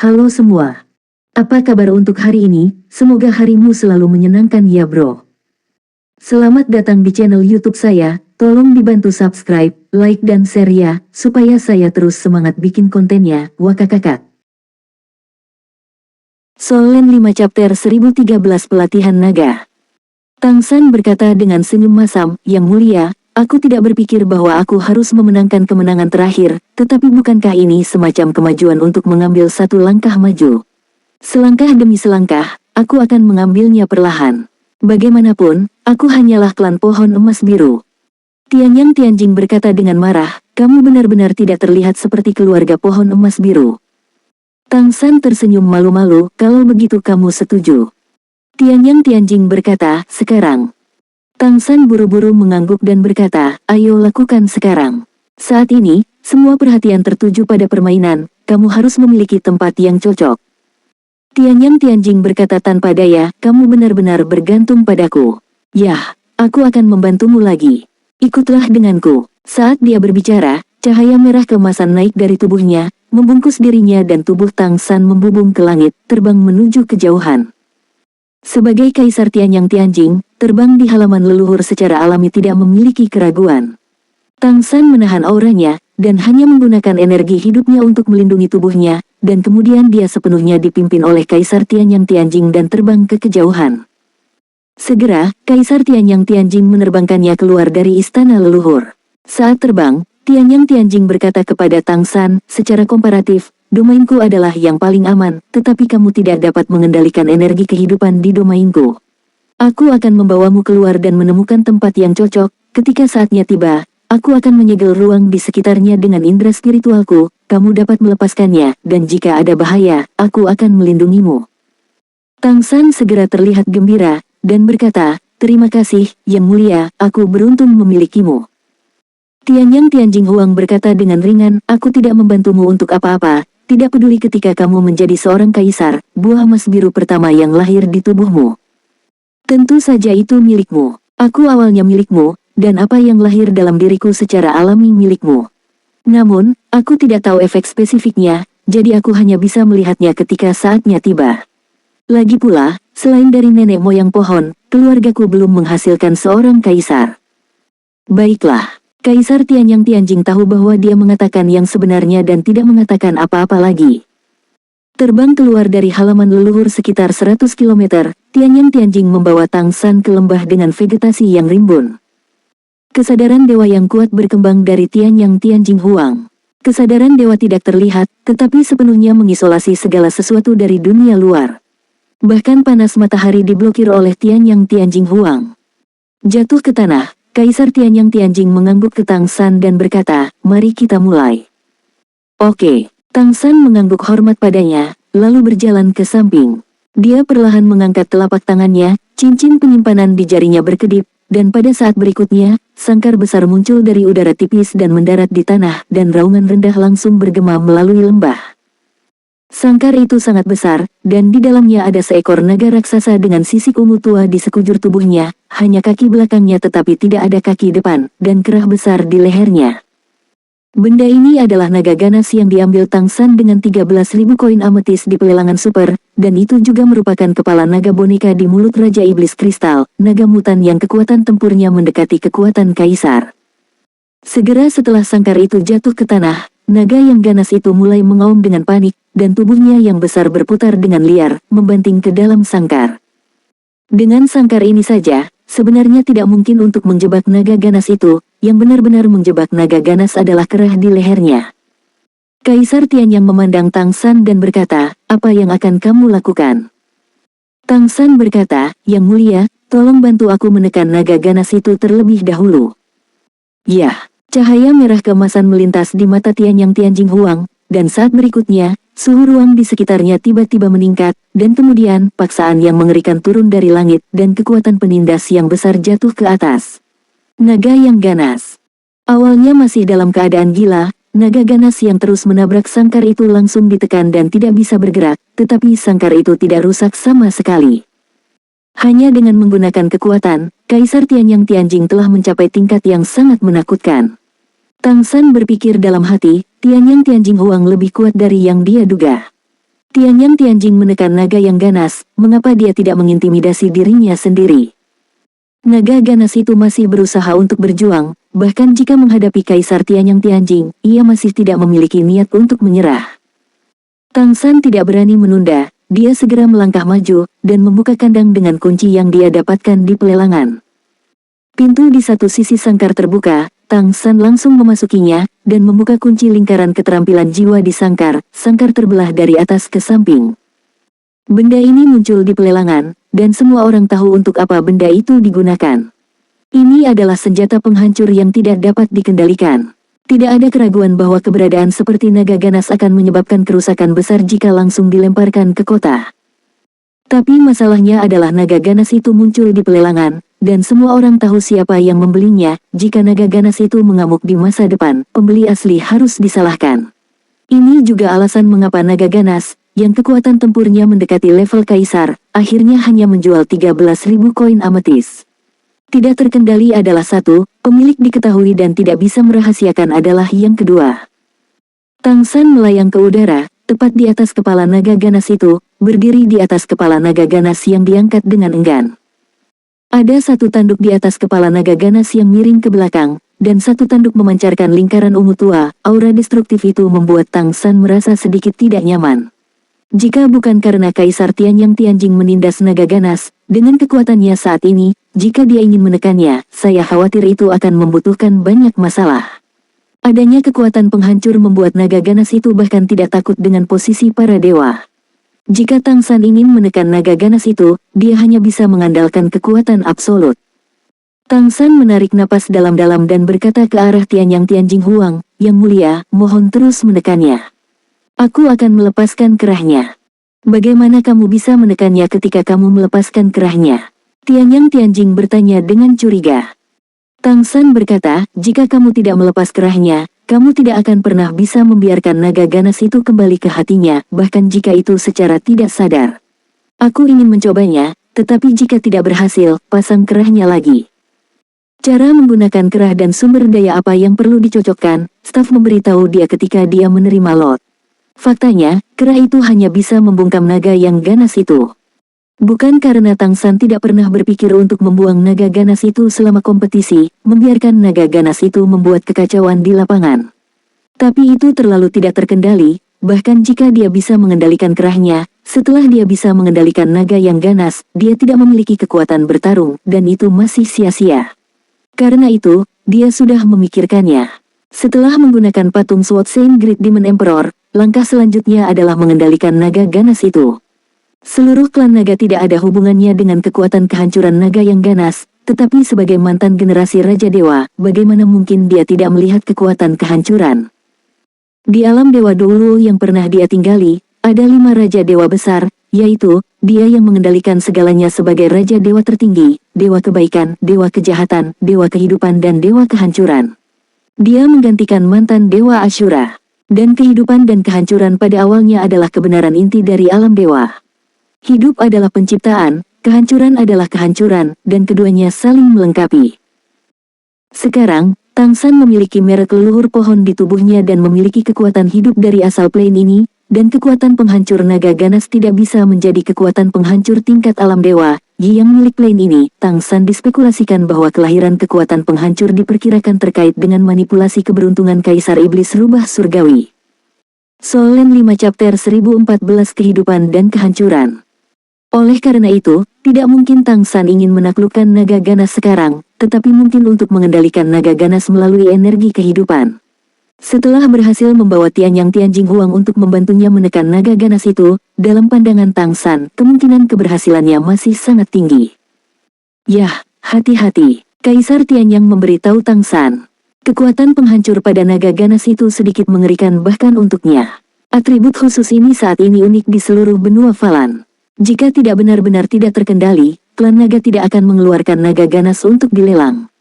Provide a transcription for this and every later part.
Halo semua. Apa kabar untuk hari ini? Semoga harimu selalu menyenangkan ya bro. Selamat datang di channel YouTube saya. Tolong dibantu subscribe, like dan share ya, supaya saya terus semangat bikin kontennya. Wakakakak. Solen 5 chapter 1013 Pelatihan Naga. Tang San berkata dengan senyum masam, "Yang mulia, aku tidak berpikir bahwa aku harus memenangkan kemenangan terakhir, tetapi bukankah ini semacam kemajuan untuk mengambil satu langkah maju? Selangkah demi selangkah, aku akan mengambilnya perlahan. Bagaimanapun, aku hanyalah klan pohon emas biru." Tianyang Tianjing berkata dengan marah, "Kamu benar-benar tidak terlihat seperti keluarga pohon emas biru." Tang San tersenyum malu-malu, "Kalau begitu kamu setuju?" Tianyang Tianjing berkata, "Sekarang." Tang San buru-buru mengangguk dan berkata, "Ayo lakukan sekarang. Saat ini, semua perhatian tertuju pada permainan, kamu harus memiliki tempat yang cocok." Tianyang Tianjing berkata tanpa daya, "Kamu benar-benar bergantung padaku. Yah, aku akan membantumu lagi. Ikutlah denganku." Saat dia berbicara, cahaya merah keemasan naik dari tubuhnya, membungkus dirinya dan tubuh Tang San membubung ke langit, terbang menuju kejauhan. Sebagai Kaisar Tianyang Tianjing, terbang di halaman leluhur secara alami tidak memiliki keraguan. Tang San menahan auranya, dan hanya menggunakan energi hidupnya untuk melindungi tubuhnya, dan kemudian dia sepenuhnya dipimpin oleh Kaisar Tianyang Tianjing dan terbang ke kejauhan. Segera, Kaisar Tianyang Tianjing menerbangkannya keluar dari istana leluhur. Saat terbang, Tianyang Tianjing berkata kepada Tang San, "Secara komparatif, domainku adalah yang paling aman, tetapi kamu tidak dapat mengendalikan energi kehidupan di domainku. Aku akan membawamu keluar dan menemukan tempat yang cocok. Ketika saatnya tiba, aku akan menyegel ruang di sekitarnya dengan indera spiritualku, kamu dapat melepaskannya, dan jika ada bahaya, aku akan melindungimu." Tang San segera terlihat gembira, dan berkata, "Terima kasih, Yang Mulia, aku beruntung memilikimu." Tianyang Tianjing Huang berkata dengan ringan, "Aku tidak membantumu untuk apa-apa, tidak peduli ketika kamu menjadi seorang kaisar, buah emas biru pertama yang lahir di tubuhmu. Tentu saja itu milikmu. Aku awalnya milikmu, dan apa yang lahir dalam diriku secara alami milikmu. Namun, aku tidak tahu efek spesifiknya, jadi aku hanya bisa melihatnya ketika saatnya tiba. Lagi pula, selain dari nenek moyang pohon, keluargaku belum menghasilkan seorang kaisar." Baiklah. Kaisar Tianyang Tianjing tahu bahwa dia mengatakan yang sebenarnya dan tidak mengatakan apa-apa lagi. Terbang keluar dari halaman leluhur sekitar 100 km, Tianyang Tianjing membawa Tang San ke lembah dengan vegetasi yang rimbun. Kesadaran dewa yang kuat berkembang dari Tianyang Tianjing Huang. Kesadaran dewa tidak terlihat, tetapi sepenuhnya mengisolasi segala sesuatu dari dunia luar. Bahkan panas matahari diblokir oleh Tianyang Tianjing Huang. Jatuh ke tanah, Kaisar Tianyang Tianjing mengangguk ke Tang San dan berkata, "Mari kita mulai." "Oke." Tang San mengangguk hormat padanya, lalu berjalan ke samping. Dia perlahan mengangkat telapak tangannya, cincin penyimpanan di jarinya berkedip, dan pada saat berikutnya, sangkar besar muncul dari udara tipis dan mendarat di tanah, dan raungan rendah langsung bergema melalui lembah. Sangkar itu sangat besar, dan di dalamnya ada seekor naga raksasa dengan sisik ungu tua di sekujur tubuhnya, hanya kaki belakangnya tetapi tidak ada kaki depan, dan kerah besar di lehernya. Benda ini adalah naga ganas yang diambil Tang San dengan 13.000 koin ametis di pelelangan super, dan itu juga merupakan kepala naga boneka di mulut Raja Iblis Kristal, naga mutan yang kekuatan tempurnya mendekati kekuatan kaisar. Segera setelah sangkar itu jatuh ke tanah, naga yang ganas itu mulai mengaum dengan panik, dan tubuhnya yang besar berputar dengan liar, membanting ke dalam sangkar. Dengan sangkar ini saja, sebenarnya tidak mungkin untuk menjebak naga ganas itu, yang benar-benar menjebak naga ganas adalah kerah di lehernya. Kaisar Tianyang memandang Tang San dan berkata, "Apa yang akan kamu lakukan?" Tang San berkata, "Yang mulia, tolong bantu aku menekan naga ganas itu terlebih dahulu." Yah. Cahaya merah keemasan melintas di mata Tianyang Tianjing Huang, dan saat berikutnya, suhu ruang di sekitarnya tiba-tiba meningkat, dan kemudian paksaan yang mengerikan turun dari langit dan kekuatan penindas yang besar jatuh ke atas. Naga yang ganas. Awalnya masih dalam keadaan gila, naga ganas yang terus menabrak sangkar itu langsung ditekan dan tidak bisa bergerak, tetapi sangkar itu tidak rusak sama sekali. Hanya dengan menggunakan kekuatan, Kaisar Tianyang Tianjing telah mencapai tingkat yang sangat menakutkan. Tang San berpikir dalam hati, Tianyang Tianjing Huang lebih kuat dari yang dia duga. Tianyang Tianjing menekan naga yang ganas, mengapa dia tidak mengintimidasi dirinya sendiri? Naga ganas itu masih berusaha untuk berjuang, bahkan jika menghadapi Kaisar Tianyang Tianjing, ia masih tidak memiliki niat untuk menyerah. Tang San tidak berani menunda, dia segera melangkah maju, dan membuka kandang dengan kunci yang dia dapatkan di pelelangan. Pintu di satu sisi sangkar terbuka, Tang San langsung memasukinya, dan membuka kunci lingkaran keterampilan jiwa di sangkar terbelah dari atas ke samping. Benda ini muncul di pelelangan, dan semua orang tahu untuk apa benda itu digunakan. Ini adalah senjata penghancur yang tidak dapat dikendalikan. Tidak ada keraguan bahwa keberadaan seperti naga ganas akan menyebabkan kerusakan besar jika langsung dilemparkan ke kota. Tapi masalahnya adalah naga ganas itu muncul di pelelangan, dan semua orang tahu siapa yang membelinya. Jika naga ganas itu mengamuk di masa depan, pembeli asli harus disalahkan. Ini juga alasan mengapa naga ganas, yang kekuatan tempurnya mendekati level kaisar, akhirnya hanya menjual 13.000 koin ametis. Tidak terkendali adalah satu, pemilik diketahui dan tidak bisa merahasiakan adalah yang kedua. Tang San melayang ke udara, tepat di atas kepala naga ganas itu, berdiri di atas kepala naga ganas yang diangkat dengan enggan. Ada satu tanduk di atas kepala naga ganas yang miring ke belakang, dan satu tanduk memancarkan lingkaran ungu tua. Aura destruktif itu membuat Tang San merasa sedikit tidak nyaman. Jika bukan karena Kaisar Tianyang Tianjing menindas naga ganas, dengan kekuatannya saat ini, jika dia ingin menekannya, saya khawatir itu akan membutuhkan banyak masalah. Adanya kekuatan penghancur membuat naga ganas itu bahkan tidak takut dengan posisi para dewa. Jika Tang San ingin menekan naga ganas itu, dia hanya bisa mengandalkan kekuatan absolut. Tang San menarik napas dalam-dalam dan berkata ke arah Tianyang Tianjing Huang, "Yang mulia, mohon terus menekannya. Aku akan melepaskan kerahnya." "Bagaimana kamu bisa menekannya ketika kamu melepaskan kerahnya?" Tianyang Tianjing bertanya dengan curiga. Tang San berkata, "Jika kamu tidak melepas kerahnya, kamu tidak akan pernah bisa membiarkan naga ganas itu kembali ke hatinya, bahkan jika itu secara tidak sadar. Aku ingin mencobanya, tetapi jika tidak berhasil, pasang kerahnya lagi." Cara menggunakan kerah dan sumber daya apa yang perlu dicocokkan, staf memberitahu dia ketika dia menerima lot. Faktanya, kerah itu hanya bisa membungkam naga yang ganas itu. Bukan karena Tang San tidak pernah berpikir untuk membuang naga ganas itu selama kompetisi, membiarkan naga ganas itu membuat kekacauan di lapangan. Tapi itu terlalu tidak terkendali, bahkan jika dia bisa mengendalikan kerahnya, setelah dia bisa mengendalikan naga yang ganas, dia tidak memiliki kekuatan bertarung, dan itu masih sia-sia. Karena itu, dia sudah memikirkannya. Setelah menggunakan patung Sword Saint Great Demon Emperor, langkah selanjutnya adalah mengendalikan naga ganas itu. Seluruh klan naga tidak ada hubungannya dengan kekuatan kehancuran naga yang ganas, tetapi sebagai mantan generasi Raja Dewa, bagaimana mungkin dia tidak melihat kekuatan kehancuran? Di alam Dewa dulu yang pernah dia tinggali, ada 5 Raja Dewa besar, yaitu, dia yang mengendalikan segalanya sebagai Raja Dewa tertinggi, Dewa Kebaikan, Dewa Kejahatan, Dewa Kehidupan dan Dewa Kehancuran. Dia menggantikan mantan Dewa Ashura. Dan kehidupan dan kehancuran pada awalnya adalah kebenaran inti dari alam dewa. Hidup adalah penciptaan, kehancuran adalah kehancuran, dan keduanya saling melengkapi. Sekarang, Tang San memiliki merek leluhur pohon di tubuhnya dan memiliki kekuatan hidup dari asal plane ini, dan kekuatan penghancur naga ganas tidak bisa menjadi kekuatan penghancur tingkat alam dewa. Yang milik plane ini, Tang San dispekulasikan bahwa kelahiran kekuatan penghancur diperkirakan terkait dengan manipulasi keberuntungan Kaisar Iblis Rubah Surgawi. Solen 5 Chapter 1014 Kehidupan dan Kehancuran. Oleh karena itu, tidak mungkin Tang San ingin menaklukkan naga ganas sekarang, tetapi mungkin untuk mengendalikan naga ganas melalui energi kehidupan. Setelah berhasil membawa Tianyang Tianjing Huang untuk membantunya menekan naga ganas itu, dalam pandangan Tang San, kemungkinan keberhasilannya masih sangat tinggi. Yah, hati-hati, Kaisar Tianyang memberitahu Tang San. Kekuatan penghancur pada naga ganas itu sedikit mengerikan bahkan untuknya. Atribut khusus ini saat ini unik di seluruh benua Falan. Jika tidak benar-benar tidak terkendali, klan naga tidak akan mengeluarkan naga ganas untuk dilelang.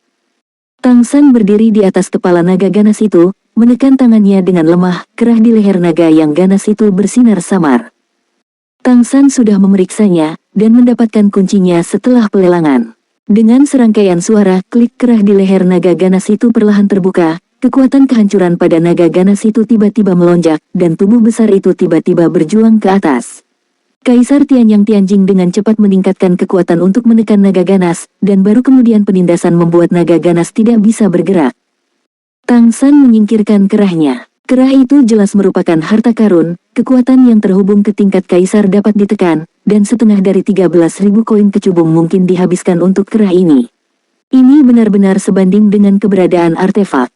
Tang San berdiri di atas kepala naga ganas itu, menekan tangannya dengan lemah, kerah di leher naga yang ganas itu bersinar samar. Tang San sudah memeriksanya, dan mendapatkan kuncinya setelah pelelangan. Dengan serangkaian suara, klik kerah di leher naga ganas itu perlahan terbuka, kekuatan kehancuran pada naga ganas itu tiba-tiba melonjak, dan tubuh besar itu tiba-tiba berjuang ke atas. Kaisar Tianyang Tianjing dengan cepat meningkatkan kekuatan untuk menekan naga ganas, dan baru kemudian penindasan membuat naga ganas tidak bisa bergerak. Tang San menyingkirkan kerahnya. Kerah itu jelas merupakan harta karun, kekuatan yang terhubung ke tingkat kaisar dapat ditekan, dan setengah dari 13.000 koin kecubung mungkin dihabiskan untuk kerah ini. Ini benar-benar sebanding dengan keberadaan artefak.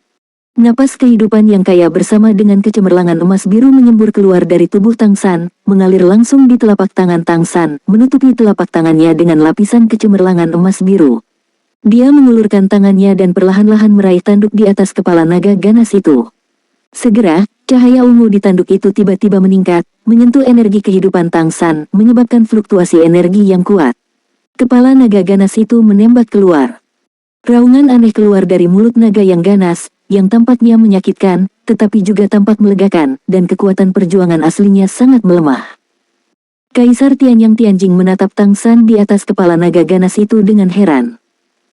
Napas kehidupan yang kaya bersama dengan kecemerlangan emas biru menyembur keluar dari tubuh Tang San, mengalir langsung di telapak tangan Tang San, menutupi telapak tangannya dengan lapisan kecemerlangan emas biru. Dia mengulurkan tangannya dan perlahan-lahan meraih tanduk di atas kepala naga ganas itu. Segera, cahaya ungu di tanduk itu tiba-tiba meningkat, menyentuh energi kehidupan Tang San, menyebabkan fluktuasi energi yang kuat. Kepala naga ganas itu menembak keluar. Raungan aneh keluar dari mulut naga yang ganas, yang tampaknya menyakitkan, tetapi juga tampak melegakan, dan kekuatan perjuangan aslinya sangat melemah. Kaisar Tianyang Tianjing menatap Tang San di atas kepala naga ganas itu dengan heran.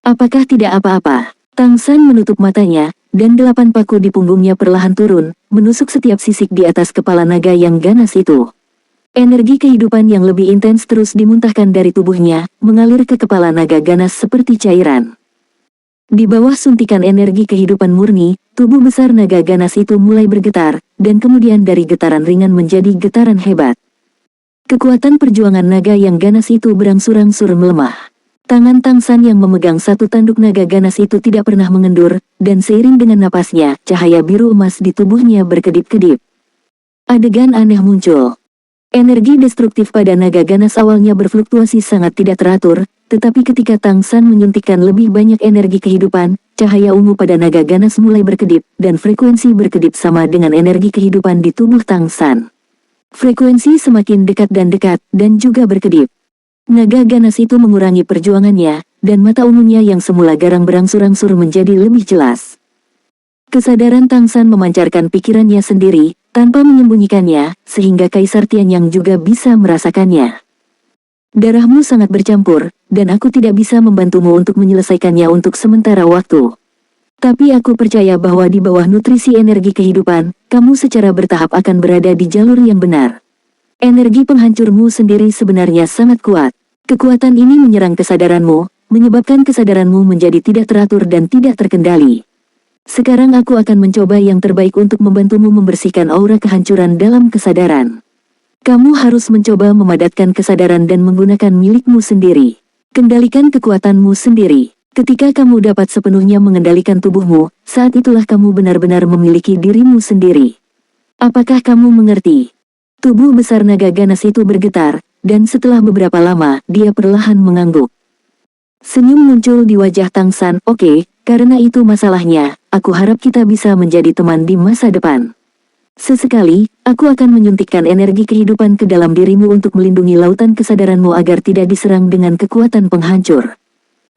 Apakah tidak apa-apa? Tang San menutup matanya, dan 8 paku di punggungnya perlahan turun, menusuk setiap sisik di atas kepala naga yang ganas itu. Energi kehidupan yang lebih intens terus dimuntahkan dari tubuhnya, mengalir ke kepala naga ganas seperti cairan. Di bawah suntikan energi kehidupan murni, tubuh besar naga ganas itu mulai bergetar, dan kemudian dari getaran ringan menjadi getaran hebat. Kekuatan perjuangan naga yang ganas itu berangsur-angsur melemah. Tangan Tang San yang memegang satu tanduk naga ganas itu tidak pernah mengendur, dan seiring dengan napasnya, cahaya biru emas di tubuhnya berkedip-kedip. Adegan aneh muncul. Energi destruktif pada naga ganas awalnya berfluktuasi sangat tidak teratur, tetapi ketika Tang San menyuntikkan lebih banyak energi kehidupan, cahaya ungu pada naga ganas mulai berkedip, dan frekuensi berkedip sama dengan energi kehidupan di tubuh Tang San. Frekuensi semakin dekat, dan juga berkedip. Naga ganas itu mengurangi perjuangannya, dan mata ungunya yang semula garang berangsur-angsur menjadi lebih jelas. Kesadaran Tang San memancarkan pikirannya sendiri, tanpa menyembunyikannya, sehingga Kaisar Tianyang juga bisa merasakannya. Darahmu sangat bercampur, dan aku tidak bisa membantumu untuk menyelesaikannya untuk sementara waktu. Tapi aku percaya bahwa di bawah nutrisi energi kehidupan, kamu secara bertahap akan berada di jalur yang benar. Energi penghancurmu sendiri sebenarnya sangat kuat. Kekuatan ini menyerang kesadaranmu, menyebabkan kesadaranmu menjadi tidak teratur dan tidak terkendali. Sekarang aku akan mencoba yang terbaik untuk membantumu membersihkan aura kehancuran dalam kesadaran. Kamu harus mencoba memadatkan kesadaran dan menggunakan milikmu sendiri. Kendalikan kekuatanmu sendiri. Ketika kamu dapat sepenuhnya mengendalikan tubuhmu, saat itulah kamu benar-benar memiliki dirimu sendiri. Apakah kamu mengerti? Tubuh besar naga ganas itu bergetar, dan setelah beberapa lama, dia perlahan mengangguk. Senyum muncul di wajah Tang San. Oke, karena itu masalahnya, aku harap kita bisa menjadi teman di masa depan. Sesekali, aku akan menyuntikkan energi kehidupan ke dalam dirimu untuk melindungi lautan kesadaranmu agar tidak diserang dengan kekuatan penghancur.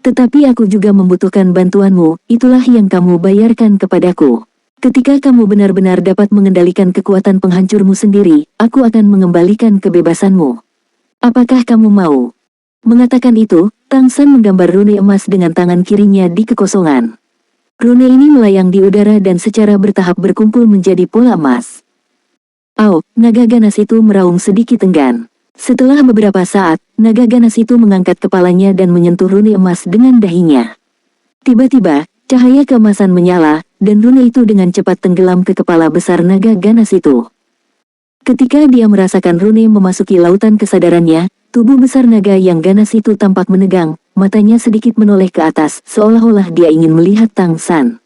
Tetapi aku juga membutuhkan bantuanmu, itulah yang kamu bayarkan kepadaku. Ketika kamu benar-benar dapat mengendalikan kekuatan penghancurmu sendiri, aku akan mengembalikan kebebasanmu. Apakah kamu mau? Mengatakan itu, Tang San menggambar rune emas dengan tangan kirinya di kekosongan. Rune ini melayang di udara dan secara bertahap berkumpul menjadi pola emas. Naga ganas itu meraung sedikit enggan. Setelah beberapa saat, naga ganas itu mengangkat kepalanya dan menyentuh rune emas dengan dahinya. Tiba-tiba, cahaya keemasan menyala, dan rune itu dengan cepat tenggelam ke kepala besar naga ganas itu. Ketika dia merasakan rune memasuki lautan kesadarannya, tubuh besar naga yang ganas itu tampak menegang, matanya sedikit menoleh ke atas, seolah-olah dia ingin melihat Tang San.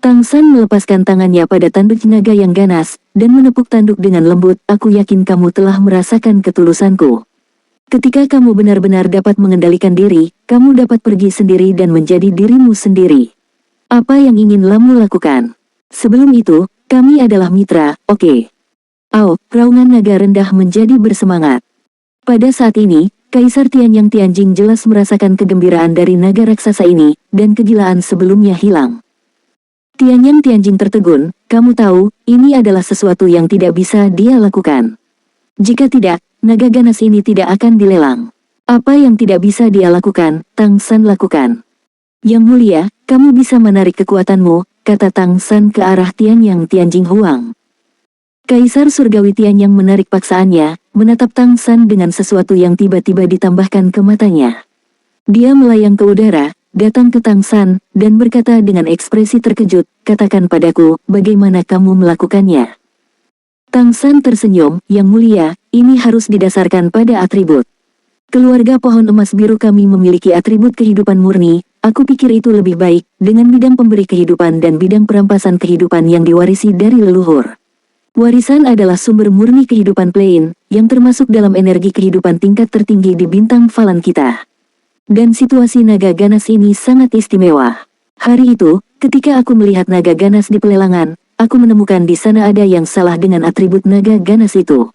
Tang San melepaskan tangannya pada tanduk naga yang ganas, dan menepuk tanduk dengan lembut. Aku yakin kamu telah merasakan ketulusanku. Ketika kamu benar-benar dapat mengendalikan diri, kamu dapat pergi sendiri dan menjadi dirimu sendiri. Apa yang ingin kamu lakukan? Sebelum itu, kami adalah mitra, oke? Raungan naga rendah menjadi bersemangat. Pada saat ini, Kaisar Tianyang Tianjing jelas merasakan kegembiraan dari naga raksasa ini, dan kegilaan sebelumnya hilang. Tianyang Tianjing tertegun, kamu tahu, ini adalah sesuatu yang tidak bisa dia lakukan. Jika tidak, naga ganas ini tidak akan dilelang. Apa yang tidak bisa dia lakukan, Tang San lakukan. Yang mulia, kamu bisa menarik kekuatanmu, kata Tang San ke arah Tianyang Tianjing Huang. Kaisar Surgawi Tianyang menarik paksaannya, menatap Tang San dengan sesuatu yang tiba-tiba ditambahkan ke matanya. Dia melayang ke udara, datang ke Tang San, dan berkata dengan ekspresi terkejut, "Katakan padaku, bagaimana kamu melakukannya?" Tang San tersenyum, "Yang mulia, ini harus didasarkan pada atribut. Keluarga pohon emas biru kami memiliki atribut kehidupan murni, aku pikir itu lebih baik, dengan bidang pemberi kehidupan dan bidang perampasan kehidupan yang diwarisi dari leluhur. Warisan adalah sumber murni kehidupan plain, yang termasuk dalam energi kehidupan tingkat tertinggi di bintang Falan kita. Dan situasi naga ganas ini sangat istimewa. Hari itu, ketika aku melihat naga ganas di pelelangan, aku menemukan di sana ada yang salah dengan atribut naga ganas itu.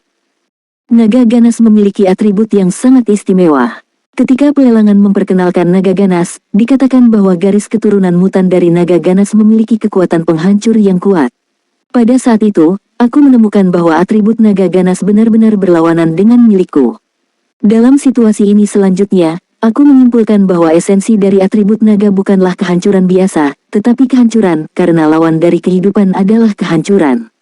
Naga ganas memiliki atribut yang sangat istimewa. Ketika pelelangan memperkenalkan naga ganas, dikatakan bahwa garis keturunan mutan dari naga ganas memiliki kekuatan penghancur yang kuat. Pada saat itu, aku menemukan bahwa atribut naga ganas benar-benar berlawanan dengan milikku. Dalam situasi ini selanjutnya, aku menyimpulkan bahwa esensi dari atribut naga bukanlah kehancuran biasa, tetapi kehancuran, karena lawan dari kehidupan adalah kehancuran.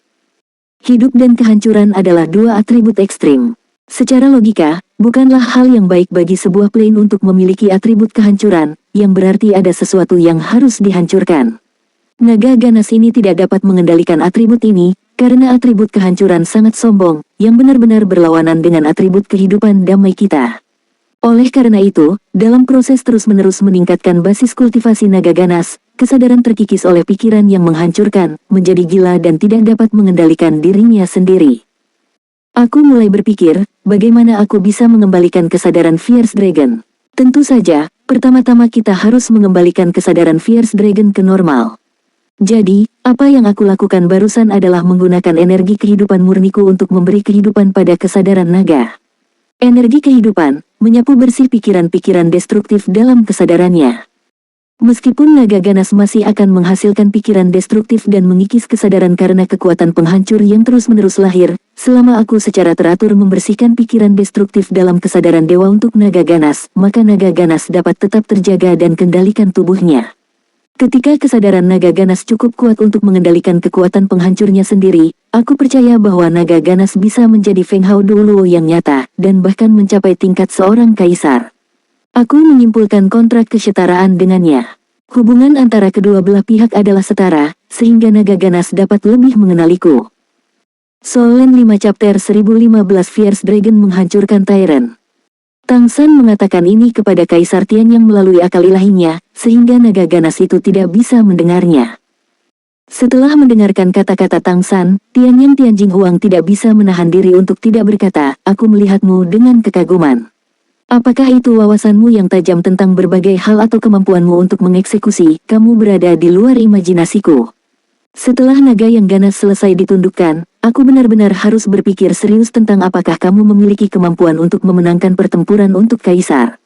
Hidup dan kehancuran adalah dua atribut ekstrim. Secara logika, bukanlah hal yang baik bagi sebuah plane untuk memiliki atribut kehancuran, yang berarti ada sesuatu yang harus dihancurkan. Naga ganas ini tidak dapat mengendalikan atribut ini, karena atribut kehancuran sangat sombong, yang benar-benar berlawanan dengan atribut kehidupan damai kita. Oleh karena itu, dalam proses terus-menerus meningkatkan basis kultivasi naga ganas, kesadaran terkikis oleh pikiran yang menghancurkan, menjadi gila dan tidak dapat mengendalikan dirinya sendiri. Aku mulai berpikir, bagaimana aku bisa mengembalikan kesadaran Fierce Dragon. Tentu saja, pertama-tama kita harus mengembalikan kesadaran Fierce Dragon ke normal. Jadi, apa yang aku lakukan barusan adalah menggunakan energi kehidupan murniku untuk memberi kehidupan pada kesadaran naga. Energi kehidupan, menyapu bersih pikiran-pikiran destruktif dalam kesadarannya. Meskipun naga ganas masih akan menghasilkan pikiran destruktif dan mengikis kesadaran karena kekuatan penghancur yang terus-menerus lahir, selama aku secara teratur membersihkan pikiran destruktif dalam kesadaran dewa untuk naga ganas, maka naga ganas dapat tetap terjaga dan kendalikan tubuhnya. Ketika kesadaran naga ganas cukup kuat untuk mengendalikan kekuatan penghancurnya sendiri, aku percaya bahwa naga ganas bisa menjadi Feng Hao Duoluo yang nyata, dan bahkan mencapai tingkat seorang kaisar. Aku menyimpulkan kontrak kesetaraan dengannya. Hubungan antara kedua belah pihak adalah setara, sehingga naga ganas dapat lebih mengenaliku. Soul Land 5 Chapter 1015 Fierce Dragon menghancurkan Tyrant. Tang San mengatakan ini kepada Kaisar Tianyang melalui akal ilahinya, sehingga naga ganas itu tidak bisa mendengarnya. Setelah mendengarkan kata-kata Tang San, Tianyang Tianjing Huang tidak bisa menahan diri untuk tidak berkata, "Aku melihatmu dengan kekaguman. Apakah itu wawasanmu yang tajam tentang berbagai hal atau kemampuanmu untuk mengeksekusi? Kamu berada di luar imajinasiku." Setelah naga yang ganas selesai ditundukkan, aku benar-benar harus berpikir serius tentang apakah kamu memiliki kemampuan untuk memenangkan pertempuran untuk kaisar.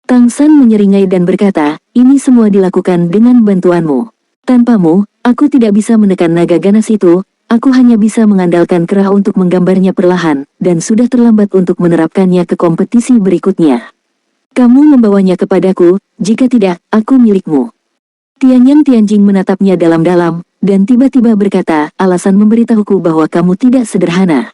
Tang San menyeringai dan berkata, "Ini semua dilakukan dengan bantuanmu. Tanpamu, aku tidak bisa menekan naga ganas itu, aku hanya bisa mengandalkan kerah untuk menggambarnya perlahan, dan sudah terlambat untuk menerapkannya ke kompetisi berikutnya. Kamu membawanya kepadaku, jika tidak, aku milikmu." Tianyang Tianjing menatapnya dalam-dalam, dan tiba-tiba berkata, "Alasan memberitahuku bahwa kamu tidak sederhana.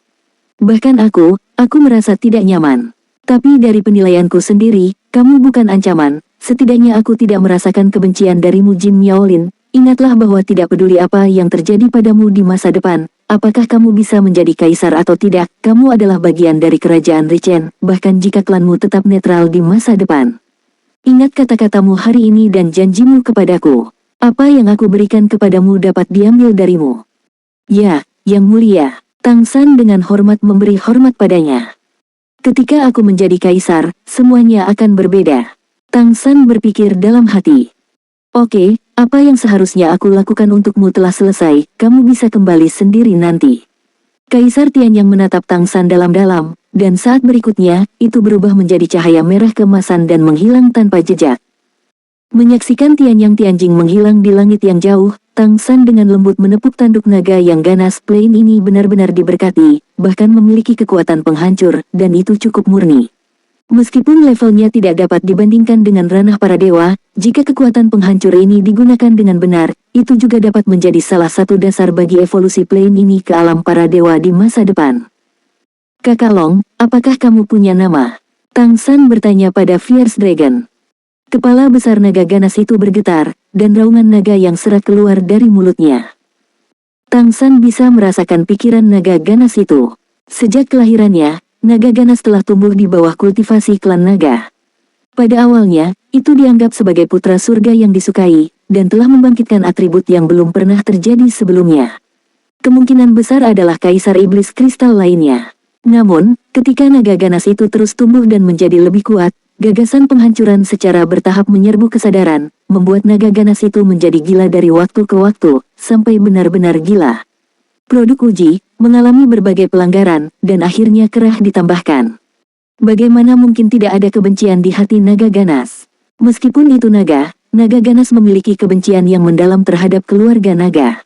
Bahkan aku merasa tidak nyaman. Tapi dari penilaianku sendiri, kamu bukan ancaman, setidaknya aku tidak merasakan kebencian darimu Jin Miaolin. Ingatlah bahwa tidak peduli apa yang terjadi padamu di masa depan, apakah kamu bisa menjadi kaisar atau tidak, kamu adalah bagian dari kerajaan Richen, bahkan jika klanmu tetap netral di masa depan. Ingat kata-katamu hari ini dan janjimu kepadaku. Apa yang aku berikan kepadamu dapat diambil darimu." "Ya, Yang Mulia." Tang San dengan hormat memberi hormat padanya. "Ketika aku menjadi kaisar, semuanya akan berbeda." Tang San berpikir dalam hati. "Oke, apa yang seharusnya aku lakukan untukmu telah selesai, kamu bisa kembali sendiri nanti." Kaisar Tianyang menatap Tang San dalam-dalam, dan saat berikutnya, itu berubah menjadi cahaya merah keemasan dan menghilang tanpa jejak. Menyaksikan Tianyang Tianjing menghilang di langit yang jauh, Tang San dengan lembut menepuk tanduk naga yang ganas. Plane ini benar-benar diberkati, bahkan memiliki kekuatan penghancur, dan itu cukup murni. Meskipun levelnya tidak dapat dibandingkan dengan ranah para dewa, jika kekuatan penghancur ini digunakan dengan benar, itu juga dapat menjadi salah satu dasar bagi evolusi plane ini ke alam para dewa di masa depan. Kakak Long, apakah kamu punya nama? Tang San bertanya pada Fierce Dragon. Kepala besar naga ganas itu bergetar, dan raungan naga yang serak keluar dari mulutnya. Tang San bisa merasakan pikiran naga ganas itu. Sejak kelahirannya, naga ganas telah tumbuh di bawah kultivasi klan naga. Pada awalnya, itu dianggap sebagai putra surga yang disukai, dan telah membangkitkan atribut yang belum pernah terjadi sebelumnya. Kemungkinan besar adalah kaisar iblis kristal lainnya. Namun, ketika naga ganas itu terus tumbuh dan menjadi lebih kuat, gagasan penghancuran secara bertahap menyerbu kesadaran, membuat naga ganas itu menjadi gila dari waktu ke waktu, sampai benar-benar gila. Produk uji, mengalami berbagai pelanggaran, dan akhirnya kerah ditambahkan. Bagaimana mungkin tidak ada kebencian di hati naga ganas? Meskipun itu naga ganas memiliki kebencian yang mendalam terhadap keluarga naga.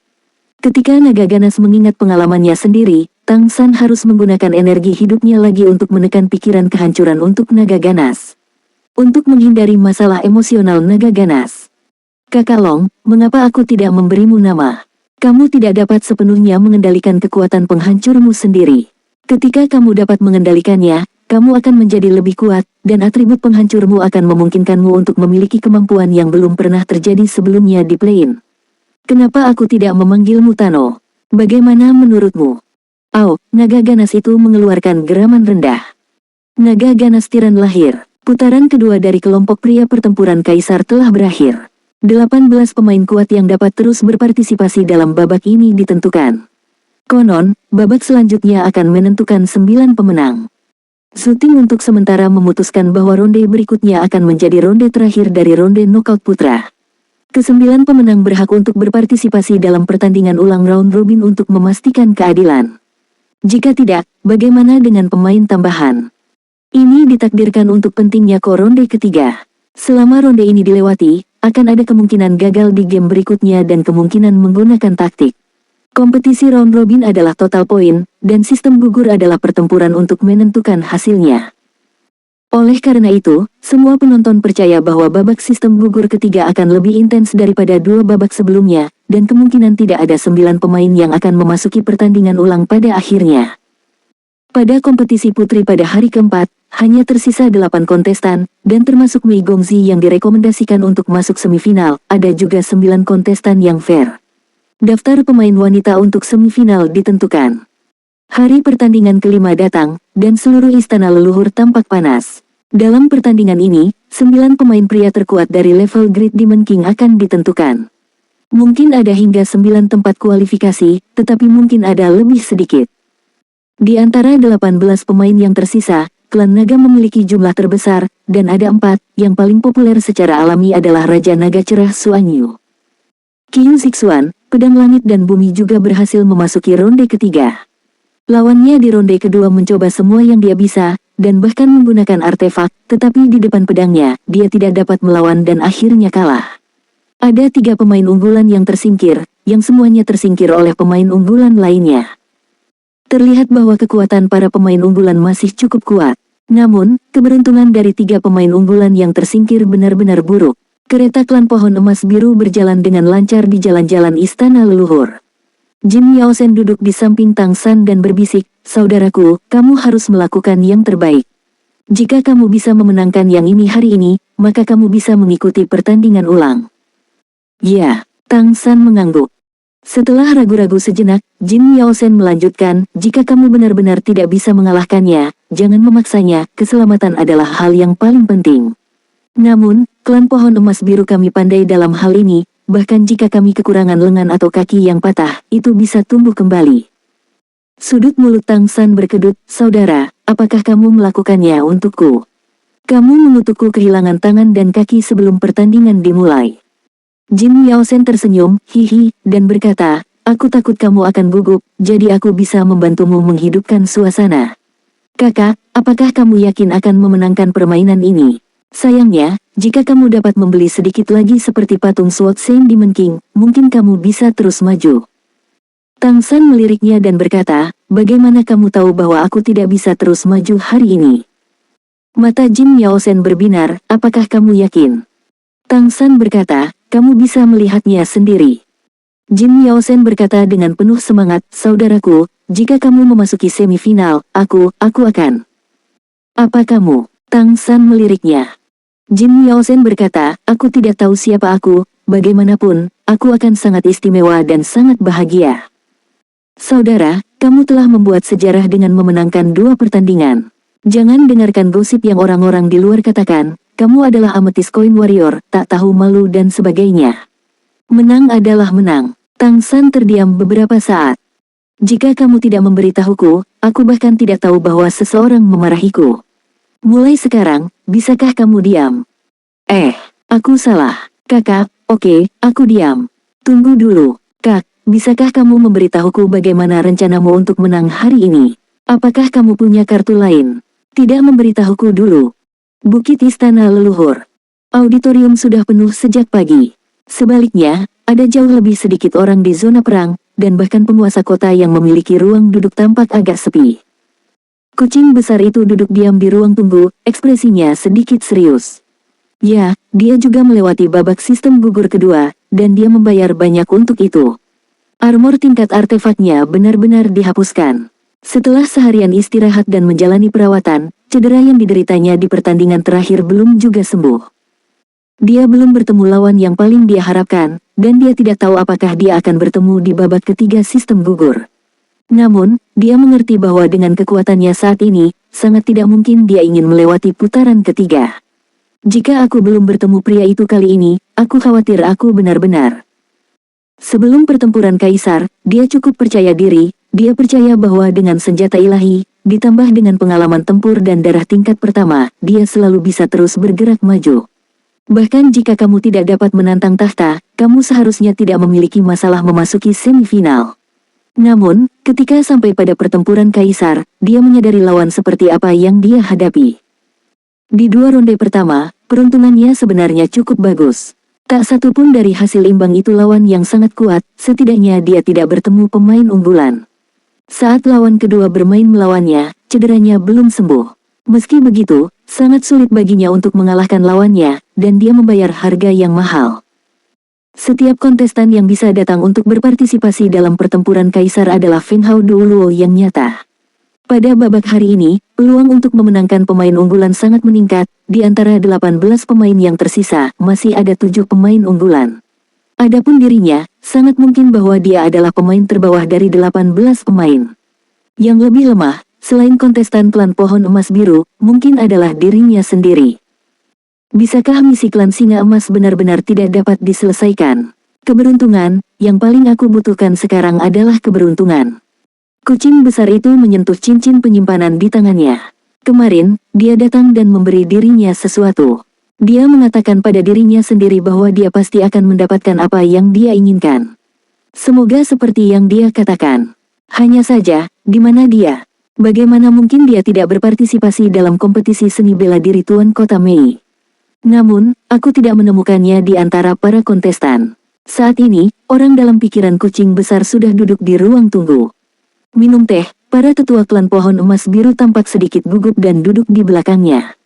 Ketika naga ganas mengingat pengalamannya sendiri, Tang San harus menggunakan energi hidupnya lagi untuk menekan pikiran kehancuran untuk naga ganas. Untuk menghindari masalah emosional naga ganas. Kakak Long, mengapa aku tidak memberimu nama? Kamu tidak dapat sepenuhnya mengendalikan kekuatan penghancurmu sendiri. Ketika kamu dapat mengendalikannya, kamu akan menjadi lebih kuat, dan atribut penghancurmu akan memungkinkanmu untuk memiliki kemampuan yang belum pernah terjadi sebelumnya di plane. Kenapa aku tidak memanggilmu Tano? Bagaimana menurutmu? Naga ganas itu mengeluarkan geraman rendah. Naga ganas tiran lahir. Putaran kedua dari kelompok pria pertempuran kaisar telah berakhir. 18 pemain kuat yang dapat terus berpartisipasi dalam babak ini ditentukan. Konon, babak selanjutnya akan menentukan 9 pemenang. Syuting untuk sementara memutuskan bahwa ronde berikutnya akan menjadi ronde terakhir dari ronde knockout putra. Kesembilan pemenang berhak untuk berpartisipasi dalam pertandingan ulang round robin untuk memastikan keadilan. Jika tidak, bagaimana dengan pemain tambahan? Ini ditakdirkan untuk pentingnya ronde ketiga. Selama ronde ini dilewati, akan ada kemungkinan gagal di game berikutnya dan kemungkinan menggunakan taktik. Kompetisi round robin adalah total point, dan sistem gugur adalah pertempuran untuk menentukan hasilnya. Oleh karena itu, semua penonton percaya bahwa babak sistem gugur ketiga akan lebih intens daripada 2 babak sebelumnya, dan kemungkinan tidak ada 9 pemain yang akan memasuki pertandingan ulang pada akhirnya. Pada kompetisi putri pada hari keempat, hanya tersisa 8 kontestan, dan termasuk Mei Gongzi yang direkomendasikan untuk masuk semifinal, ada juga 9 kontestan yang fair. Daftar pemain wanita untuk semifinal ditentukan. Hari pertandingan kelima datang, dan seluruh istana leluhur tampak panas. Dalam pertandingan ini, 9 pemain pria terkuat dari level Great Demon King akan ditentukan. Mungkin ada hingga 9 tempat kualifikasi, tetapi mungkin ada lebih sedikit. Di antara 18 pemain yang tersisa, klan naga memiliki jumlah terbesar, dan ada 4, yang paling populer secara alami adalah Raja Naga Cerah Suanyu. Qiu Zixuan, Pedang Langit dan Bumi juga berhasil memasuki ronde ketiga. Lawannya di ronde kedua mencoba semua yang dia bisa, dan bahkan menggunakan artefak, tetapi di depan pedangnya, dia tidak dapat melawan dan akhirnya kalah. Ada 3 pemain unggulan yang tersingkir, yang semuanya tersingkir oleh pemain unggulan lainnya. Terlihat bahwa kekuatan para pemain unggulan masih cukup kuat. Namun, keberuntungan dari 3 pemain unggulan yang tersingkir benar-benar buruk. Kereta klan pohon emas biru berjalan dengan lancar di jalan-jalan istana leluhur. Jin Yaosen duduk di samping Tang San dan berbisik, "Saudaraku, kamu harus melakukan yang terbaik. Jika kamu bisa memenangkan yang ini hari ini, maka kamu bisa mengikuti pertandingan ulang." "Ya," Tang San mengangguk. Setelah ragu-ragu sejenak, Jin Yaosen melanjutkan, "Jika kamu benar-benar tidak bisa mengalahkannya, jangan memaksanya, keselamatan adalah hal yang paling penting. Namun, klan pohon emas biru kami pandai dalam hal ini, bahkan jika kami kekurangan lengan atau kaki yang patah, itu bisa tumbuh kembali." Sudut mulut Tang San berkedut, "Saudara, apakah kamu melakukannya untukku? Kamu mengutukku kehilangan tangan dan kaki sebelum pertandingan dimulai." Jin Yaosen tersenyum, hihi, dan berkata, "Aku takut kamu akan gugup, jadi aku bisa membantumu menghidupkan suasana." "Kakak, apakah kamu yakin akan memenangkan permainan ini? Sayangnya, jika kamu dapat membeli sedikit lagi seperti patung Sword Saint Demon King, mungkin kamu bisa terus maju." Tang San meliriknya dan berkata, "Bagaimana kamu tahu bahwa aku tidak bisa terus maju hari ini?" Mata Jin Yaosen berbinar, apakah kamu yakin? Tang San berkata, kamu bisa melihatnya sendiri. Jin Yaosen berkata dengan penuh semangat, saudaraku, jika kamu memasuki semifinal, aku akan. Apa kamu? Tang San meliriknya. Jin Yaosen berkata, aku tidak tahu siapa aku, bagaimanapun, aku akan sangat istimewa dan sangat bahagia. Saudara, kamu telah membuat sejarah dengan memenangkan 2 pertandingan. Jangan dengarkan gosip yang orang-orang di luar katakan, kamu adalah Amethyst Coin Warrior, tak tahu malu dan sebagainya. Menang adalah menang. Tang San terdiam beberapa saat. Jika kamu tidak memberitahuku, aku bahkan tidak tahu bahwa seseorang memarahiku. Mulai sekarang, bisakah kamu diam? Aku salah. Kakak, oke, aku diam. Tunggu dulu, Kak, bisakah kamu memberitahuku bagaimana rencanamu untuk menang hari ini? Apakah kamu punya kartu lain? Tidak memberitahuku dulu. Bukit Istana Leluhur. Auditorium sudah penuh sejak pagi. Sebaliknya, ada jauh lebih sedikit orang di zona perang, dan bahkan penguasa kota yang memiliki ruang duduk tampak agak sepi. Kucing besar itu duduk diam di ruang tunggu, ekspresinya sedikit serius. Ya, dia juga melewati babak sistem gugur kedua, dan dia membayar banyak untuk itu. Armor tingkat artefaknya benar-benar dihapuskan. Setelah seharian istirahat dan menjalani perawatan, cedera yang dideritanya di pertandingan terakhir belum juga sembuh. Dia belum bertemu lawan yang paling dia harapkan, dan dia tidak tahu apakah dia akan bertemu di babak ketiga sistem gugur. Namun, dia mengerti bahwa dengan kekuatannya saat ini, sangat tidak mungkin dia ingin melewati putaran ketiga. Jika aku belum bertemu pria itu kali ini, aku khawatir aku benar-benar. Sebelum pertempuran Kaisar, dia cukup percaya diri, dia percaya bahwa dengan senjata ilahi, ditambah dengan pengalaman tempur dan darah tingkat pertama, dia selalu bisa terus bergerak maju. Bahkan jika kamu tidak dapat menantang tahta, kamu seharusnya tidak memiliki masalah memasuki semifinal. Namun, ketika sampai pada pertempuran Kaisar, dia menyadari lawan seperti apa yang dia hadapi. Di 2 ronde pertama, peruntungannya sebenarnya cukup bagus. Tak satu pun dari hasil imbang itu lawan yang sangat kuat, setidaknya dia tidak bertemu pemain unggulan. Saat lawan kedua bermain melawannya, cederanya belum sembuh. Meski begitu, sangat sulit baginya untuk mengalahkan lawannya, dan dia membayar harga yang mahal. Setiap kontestan yang bisa datang untuk berpartisipasi dalam pertempuran Kaisar adalah Feng Hao Duoluo yang nyata. Pada babak hari ini, peluang untuk memenangkan pemain unggulan sangat meningkat, di antara 18 pemain yang tersisa, masih ada 7 pemain unggulan. Adapun dirinya, sangat mungkin bahwa dia adalah pemain terbawah dari 18 pemain. Yang lebih lemah, selain kontestan klan pohon emas biru, mungkin adalah dirinya sendiri. Bisakah misi klan singa emas benar-benar tidak dapat diselesaikan? Keberuntungan, yang paling aku butuhkan sekarang adalah keberuntungan. Kucing besar itu menyentuh cincin penyimpanan di tangannya. Kemarin, dia datang dan memberi dirinya sesuatu. Dia mengatakan pada dirinya sendiri bahwa dia pasti akan mendapatkan apa yang dia inginkan. Semoga seperti yang dia katakan. Hanya saja, di mana dia? Bagaimana mungkin dia tidak berpartisipasi dalam kompetisi seni bela diri Tuan Kota Mei? Namun, aku tidak menemukannya di antara para kontestan. Saat ini, orang dalam pikiran kucing besar sudah duduk di ruang tunggu. Minum teh, para tetua klan pohon emas biru tampak sedikit gugup dan duduk di belakangnya.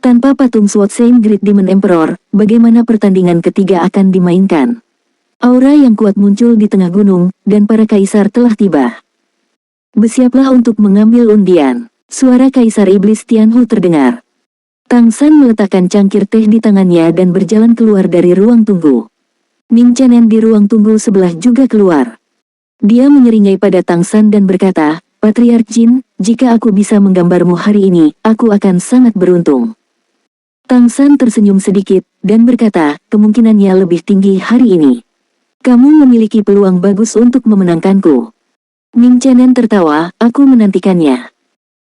Tanpa patung Sword Saint Great Demon Emperor, bagaimana pertandingan ketiga akan dimainkan? Aura yang kuat muncul di tengah gunung, dan para kaisar telah tiba. Bersiaplah untuk mengambil undian. Suara Kaisar Iblis Tianhu terdengar. Tang San meletakkan cangkir teh di tangannya dan berjalan keluar dari ruang tunggu. Ning Chenen di ruang tunggu sebelah juga keluar. Dia menyeringai pada Tang San dan berkata, Patriark Jin, jika aku bisa menggambarmu hari ini, aku akan sangat beruntung. Tang San tersenyum sedikit, dan berkata, kemungkinannya lebih tinggi hari ini. Kamu memiliki peluang bagus untuk memenangkanku. Ning Chenen tertawa, aku menantikannya.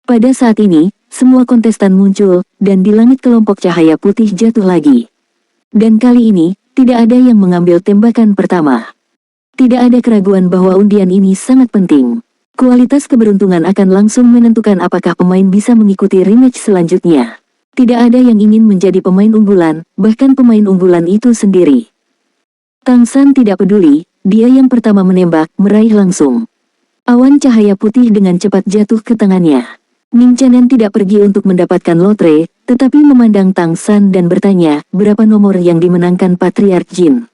Pada saat ini, semua kontestan muncul, dan di langit kelompok cahaya putih jatuh lagi. Dan kali ini, tidak ada yang mengambil tembakan pertama. Tidak ada keraguan bahwa undian ini sangat penting. Kualitas keberuntungan akan langsung menentukan apakah pemain bisa mengikuti rematch selanjutnya. Tidak ada yang ingin menjadi pemain unggulan, bahkan pemain unggulan itu sendiri. Tang San tidak peduli, dia yang pertama menembak, meraih langsung. Awan cahaya putih dengan cepat jatuh ke tangannya. Ning Chenen tidak pergi untuk mendapatkan lotre, tetapi memandang Tang San dan bertanya, berapa nomor yang dimenangkan Patriark Jin?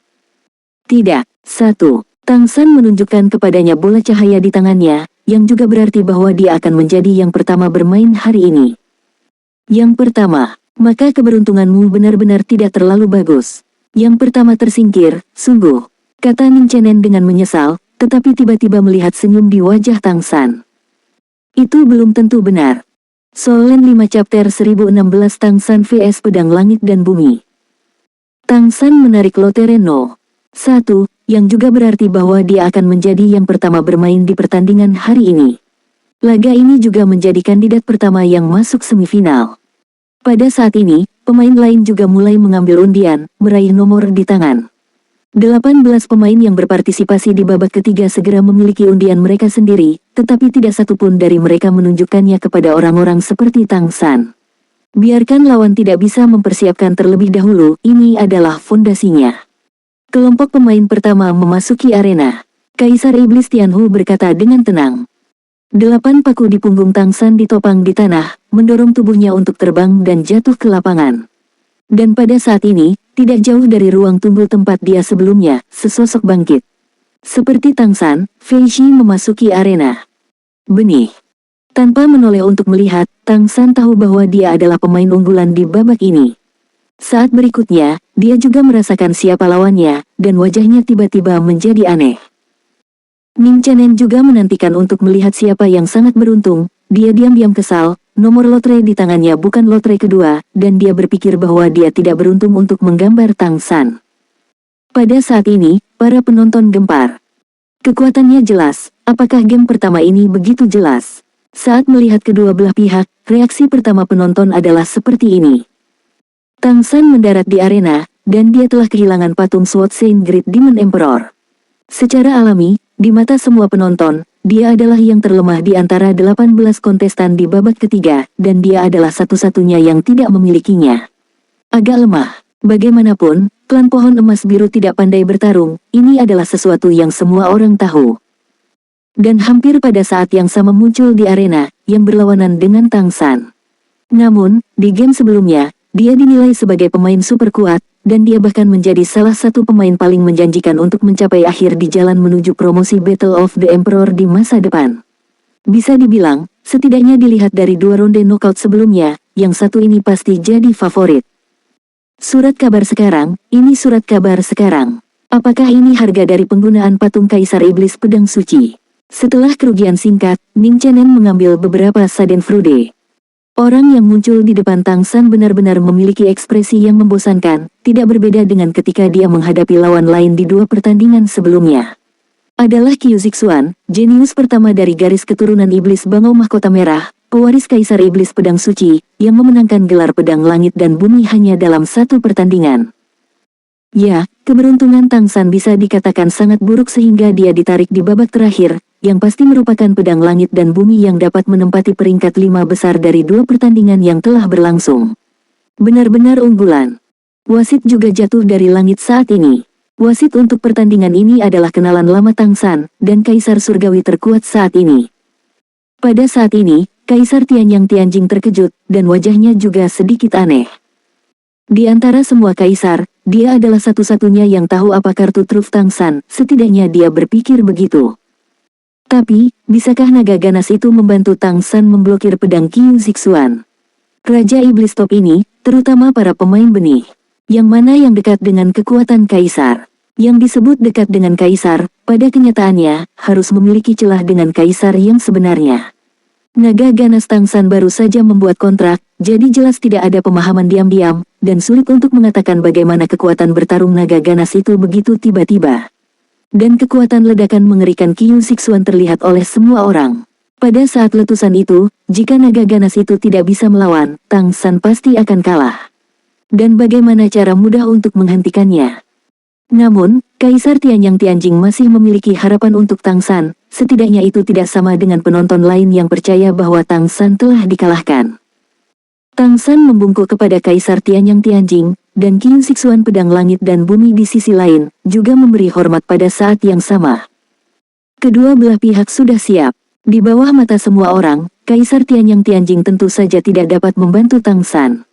Tidak. 1. Tang San menunjukkan kepadanya bola cahaya di tangannya, yang juga berarti bahwa dia akan menjadi yang pertama bermain hari ini. Yang pertama, maka keberuntunganmu benar-benar tidak terlalu bagus. Yang pertama tersingkir, sungguh, kata Ning Chenen dengan menyesal, tetapi tiba-tiba melihat senyum di wajah Tang San. Itu belum tentu benar. Solen 5 chapter 1016 Tang San vs Pedang Langit dan Bumi. Tang San menarik lotre no. 1, yang juga berarti bahwa dia akan menjadi yang pertama bermain di pertandingan hari ini. Laga ini juga menjadi kandidat pertama yang masuk semifinal. Pada saat ini, pemain lain juga mulai mengambil undian, meraih nomor di tangan. 18 pemain yang berpartisipasi di babak ketiga segera memiliki undian mereka sendiri, tetapi tidak satupun dari mereka menunjukkannya kepada orang-orang seperti Tang San. Biarkan lawan tidak bisa mempersiapkan terlebih dahulu, ini adalah fondasinya. Kelompok pemain pertama memasuki arena. Kaisar Iblis Tianhu berkata dengan tenang. 8 paku di punggung Tang San ditopang di tanah, mendorong tubuhnya untuk terbang dan jatuh ke lapangan. Dan pada saat ini, tidak jauh dari ruang tunggu tempat dia sebelumnya, sesosok bangkit. Seperti Tang San, Fei Shi memasuki arena. Benih. Tanpa menoleh untuk melihat, Tang San tahu bahwa dia adalah pemain unggulan di babak ini. Saat berikutnya, dia juga merasakan siapa lawannya, dan wajahnya tiba-tiba menjadi aneh. Ning Chenen juga menantikan untuk melihat siapa yang sangat beruntung, dia diam-diam kesal, nomor lotre di tangannya bukan lotre kedua, dan dia berpikir bahwa dia tidak beruntung untuk menggambar Tang San. Pada saat ini, para penonton gempar. Kekuatannya jelas, apakah game pertama ini begitu jelas? Saat melihat kedua belah pihak, reaksi pertama penonton adalah seperti ini. Tang San mendarat di arena, dan dia telah kehilangan patung Sword Saint Great Demon Emperor. Secara alami, di mata semua penonton, dia adalah yang terlemah di antara 18 kontestan di babak ketiga, dan dia adalah satu-satunya yang tidak memilikinya. Agak lemah. Bagaimanapun, klan pohon emas biru tidak pandai bertarung, ini adalah sesuatu yang semua orang tahu. Dan hampir pada saat yang sama muncul di arena, yang berlawanan dengan Tang San. Namun, di game sebelumnya, dia dinilai sebagai pemain super kuat, dan dia bahkan menjadi salah satu pemain paling menjanjikan untuk mencapai akhir di jalan menuju promosi Battle of the Emperor di masa depan. Bisa dibilang, setidaknya dilihat dari 2 ronde knockout sebelumnya, yang satu ini pasti jadi favorit. Surat kabar sekarang, ini surat kabar sekarang. Apakah ini harga dari penggunaan patung Kaisar Iblis Pedang Suci? Setelah kerugian singkat, Ning Chenen mengambil beberapa Schadenfreude. Orang yang muncul di depan Tang San benar-benar memiliki ekspresi yang membosankan, tidak berbeda dengan ketika dia menghadapi lawan lain di 2 pertandingan sebelumnya. Adalah Qiu Zixuan, jenius pertama dari garis keturunan Iblis Bangau Mahkota Merah, pewaris Kaisar Iblis Pedang Suci, yang memenangkan gelar Pedang Langit dan Bumi hanya dalam 1 pertandingan. Ya, keberuntungan Tang San bisa dikatakan sangat buruk sehingga dia ditarik di babak terakhir, yang pasti merupakan Pedang Langit dan Bumi yang dapat menempati peringkat 5 besar dari 2 pertandingan yang telah berlangsung. Benar-benar unggulan. Wasit juga jatuh dari langit saat ini. Wasit untuk pertandingan ini adalah kenalan lama Tang San, dan Kaisar Surgawi terkuat saat ini. Pada saat ini, Kaisar Tianyang Tianjing terkejut, dan wajahnya juga sedikit aneh. Di antara semua kaisar, dia adalah satu-satunya yang tahu apa kartu truf Tang San, setidaknya dia berpikir begitu. Tapi, bisakah naga ganas itu membantu Tang San memblokir pedang Qiu Zixuan? Raja Iblis Top ini, terutama para pemain benih. Yang mana yang dekat dengan kekuatan kaisar? Yang disebut dekat dengan kaisar, pada kenyataannya, harus memiliki celah dengan kaisar yang sebenarnya. Naga ganas Tang San baru saja membuat kontrak, jadi jelas tidak ada pemahaman diam-diam, dan sulit untuk mengatakan bagaimana kekuatan bertarung naga ganas itu begitu tiba-tiba. Dan kekuatan ledakan mengerikan Qiu Zixuan terlihat oleh semua orang. Pada saat letusan itu, jika naga ganas itu tidak bisa melawan, Tang San pasti akan kalah. Dan bagaimana cara mudah untuk menghentikannya? Namun, Kaisar Tianyang Tianjing masih memiliki harapan untuk Tang San, setidaknya itu tidak sama dengan penonton lain yang percaya bahwa Tang San telah dikalahkan. Tang San membungkuk kepada Kaisar Tianyang Tianjing, dan Qiu Zixuan Pedang Langit dan Bumi di sisi lain, juga memberi hormat pada saat yang sama. Kedua belah pihak sudah siap. Di bawah mata semua orang, Kaisar Tianyang Tianjing tentu saja tidak dapat membantu Tang San.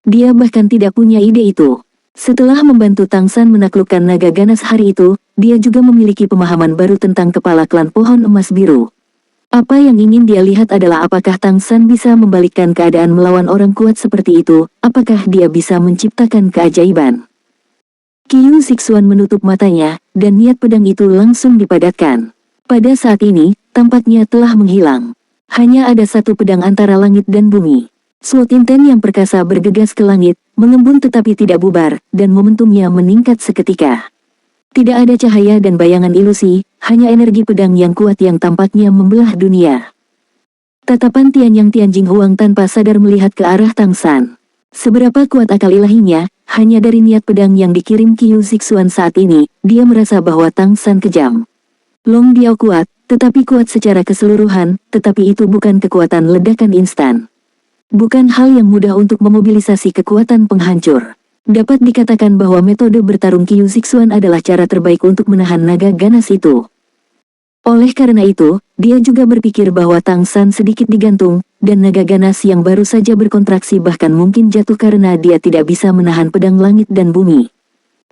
Dia bahkan tidak punya ide itu. Setelah membantu Tang San menaklukkan naga ganas hari itu, dia juga memiliki pemahaman baru tentang kepala klan pohon emas biru. Apa yang ingin dia lihat adalah apakah Tang San bisa membalikkan keadaan melawan orang kuat seperti itu, apakah dia bisa menciptakan keajaiban. Qiu Zixuan menutup matanya, dan niat pedang itu langsung dipadatkan. Pada saat ini, tampaknya telah menghilang. Hanya ada satu pedang antara langit dan bumi. Sword Inten yang perkasa bergegas ke langit, mengembun tetapi tidak bubar, dan momentumnya meningkat seketika. Tidak ada cahaya dan bayangan ilusi, hanya energi pedang yang kuat yang tampaknya membelah dunia. Tatapan Tianyang Tianjing Huang tanpa sadar melihat ke arah Tang San. Seberapa kuat akal ilahinya, hanya dari niat pedang yang dikirim Qiu Zixuan saat ini, dia merasa bahwa Tang San kejam. Long Biao kuat, tetapi kuat secara keseluruhan, tetapi itu bukan kekuatan ledakan instan. Bukan hal yang mudah untuk memobilisasi kekuatan penghancur. Dapat dikatakan bahwa metode bertarung Qiu Zixuan adalah cara terbaik untuk menahan naga ganas itu. Oleh karena itu, dia juga berpikir bahwa Tang San sedikit digantung, dan naga ganas yang baru saja berkontraksi bahkan mungkin jatuh karena dia tidak bisa menahan pedang langit dan bumi.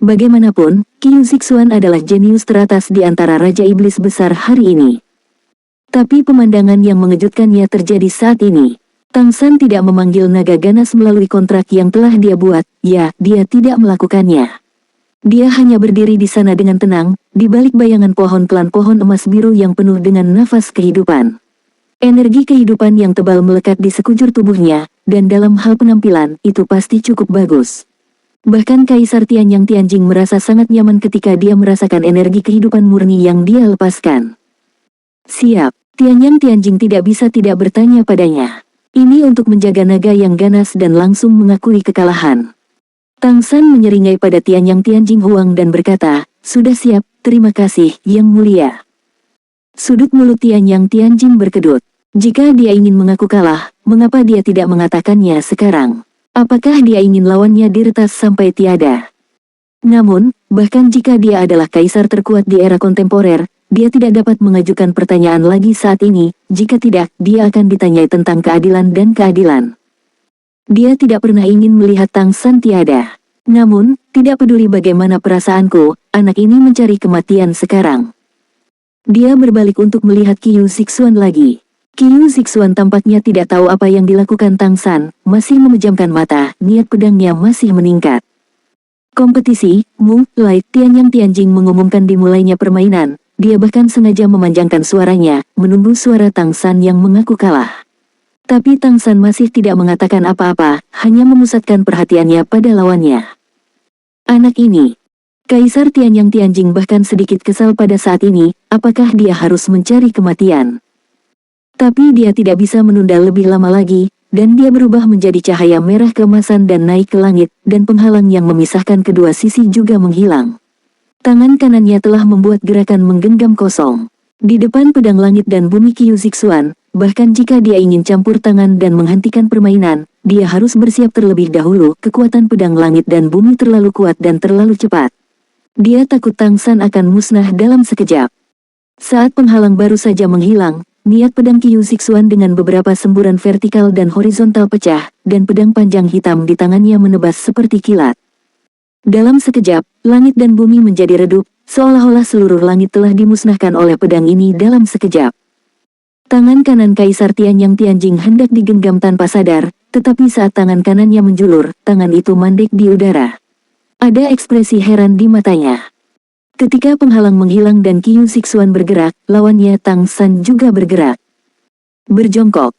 Bagaimanapun, Qiu Zixuan adalah jenius teratas di antara Raja Iblis Besar hari ini. Tapi pemandangan yang mengejutkannya terjadi saat ini. Tang San tidak memanggil naga ganas melalui kontrak yang telah dia buat, ya, dia tidak melakukannya. Dia hanya berdiri di sana dengan tenang, di balik bayangan pohon klan pohon emas biru yang penuh dengan nafas kehidupan. Energi kehidupan yang tebal melekat di sekujur tubuhnya, dan dalam hal penampilan, itu pasti cukup bagus. Bahkan Kaisar Tianyang Tianjing merasa sangat nyaman ketika dia merasakan energi kehidupan murni yang dia lepaskan. Siap, Tianyang Tianjing tidak bisa tidak bertanya padanya. Ini untuk menjaga naga yang ganas dan langsung mengakui kekalahan. Tang San menyeringai pada Tianyang Tianjing Huang dan berkata, "Sudah siap, terima kasih, Yang Mulia." Sudut mulut Tianyang Tianjing berkedut. Jika dia ingin mengaku kalah, mengapa dia tidak mengatakannya sekarang? Apakah dia ingin lawannya diretas sampai tiada? Namun, bahkan jika dia adalah kaisar terkuat di era kontemporer, dia tidak dapat mengajukan pertanyaan lagi saat ini, jika tidak, dia akan ditanyai tentang keadilan dan keadilan. Dia tidak pernah ingin melihat Tang San tiada. Namun, tidak peduli bagaimana perasaanku, anak ini mencari kematian sekarang. Dia berbalik untuk melihat Qiu Zixuan lagi. Qiu Zixuan tampaknya tidak tahu apa yang dilakukan Tang San, masih memejamkan mata, niat pedangnya masih meningkat. Kompetisi, Light Tianyang Tianjing mengumumkan dimulainya permainan. Dia bahkan sengaja memanjangkan suaranya, menunggu suara Tang San yang mengaku kalah. Tapi Tang San masih tidak mengatakan apa-apa, hanya memusatkan perhatiannya pada lawannya. Anak ini. Kaisar Tianyang Tianjing bahkan sedikit kesal pada saat ini, apakah dia harus mencari kematian. Tapi dia tidak bisa menunda lebih lama lagi, dan dia berubah menjadi cahaya merah keemasan dan naik ke langit, dan penghalang yang memisahkan kedua sisi juga menghilang. Tangan kanannya telah membuat gerakan menggenggam kosong. Di depan pedang langit dan bumi Qiu Zixuan, bahkan jika dia ingin campur tangan dan menghentikan permainan, dia harus bersiap terlebih dahulu. Kekuatan pedang langit dan bumi terlalu kuat dan terlalu cepat. Dia takut Tang San akan musnah dalam sekejap. Saat penghalang baru saja menghilang, niat pedang Qiu Zixuan dengan beberapa semburan vertikal dan horizontal pecah, dan pedang panjang hitam di tangannya menebas seperti kilat. Dalam sekejap, langit dan bumi menjadi redup, seolah-olah seluruh langit telah dimusnahkan oleh pedang ini dalam sekejap. Tangan kanan Kaisar Tianyang Tianjing hendak digenggam tanpa sadar, tetapi saat tangan kanannya menjulur, tangan itu mandek di udara. Ada ekspresi heran di matanya. Ketika penghalang menghilang dan Qiu Zixuan bergerak, lawannya Tang San juga bergerak. Berjongkok.